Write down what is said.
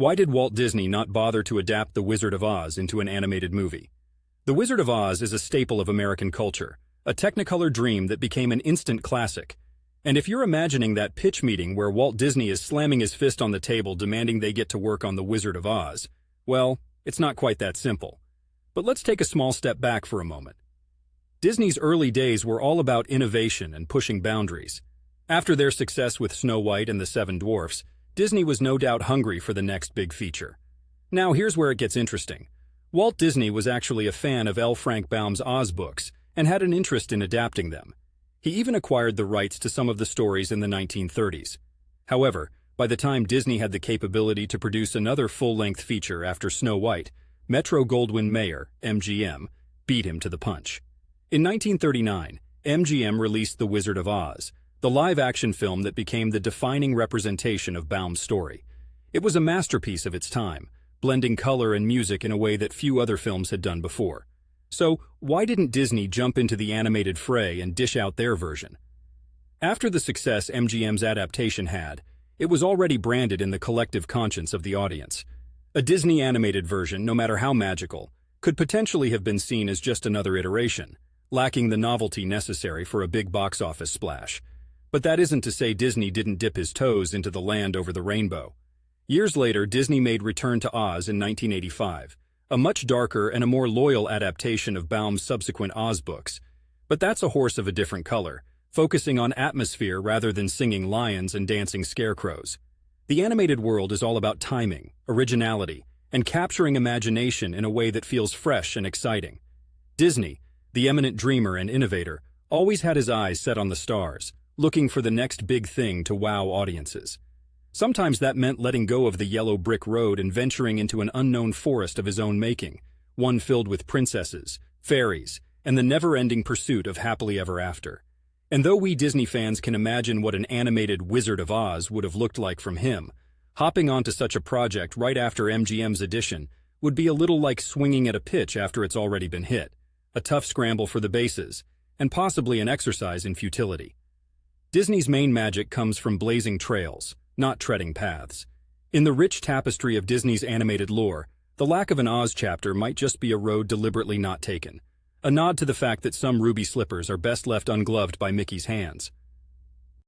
Why did Walt Disney not bother to adapt The Wizard of Oz into an animated movie? The Wizard of Oz is a staple of American culture, a Technicolor dream that became an instant classic. And if you're imagining that pitch meeting where Walt Disney is slamming his fist on the table demanding they get to work on The Wizard of Oz, well, it's not quite that simple. But let's take a small step back for a moment. Disney's early days were all about innovation and pushing boundaries. After their success with Snow White and the Seven Dwarfs, Disney was no doubt hungry for the next big feature. Now here's where it gets interesting. Walt Disney was actually a fan of L. Frank Baum's Oz books and had an interest in adapting them. He even acquired the rights to some of the stories in the 1930s. However, by the time Disney had the capability to produce another full-length feature after Snow White, Metro-Goldwyn-Mayer, MGM, beat him to the punch. In 1939, MGM released The Wizard of Oz, the live-action film that became the defining representation of Baum's story. It was a masterpiece of its time, blending color and music in a way that few other films had done before. So, why didn't Disney jump into the animated fray and dish out their version? After the success MGM's adaptation had, it was already branded in the collective conscience of the audience. A Disney animated version, no matter how magical, could potentially have been seen as just another iteration, lacking the novelty necessary for a big box office splash. But that isn't to say Disney didn't dip his toes into the land over the rainbow. Years later, Disney made Return to Oz in 1985, a much darker and a more loyal adaptation of Baum's subsequent Oz books. But that's a horse of a different color, focusing on atmosphere rather than singing lions and dancing scarecrows. The animated world is all about timing, originality, and capturing imagination in a way that feels fresh and exciting. Disney, the eminent dreamer and innovator, always had his eyes set on the stars, looking for the next big thing to wow audiences. Sometimes that meant letting go of the yellow brick road and venturing into an unknown forest of his own making, one filled with princesses, fairies, and the never-ending pursuit of happily ever after. And though we Disney fans can imagine what an animated Wizard of Oz would have looked like from him, hopping onto such a project right after MGM's edition would be a little like swinging at a pitch after it's already been hit, a tough scramble for the bases, and possibly an exercise in futility. Disney's main magic comes from blazing trails, not treading paths. In the rich tapestry of Disney's animated lore, the lack of an Oz chapter might just be a road deliberately not taken, a nod to the fact that some ruby slippers are best left ungloved by Mickey's hands.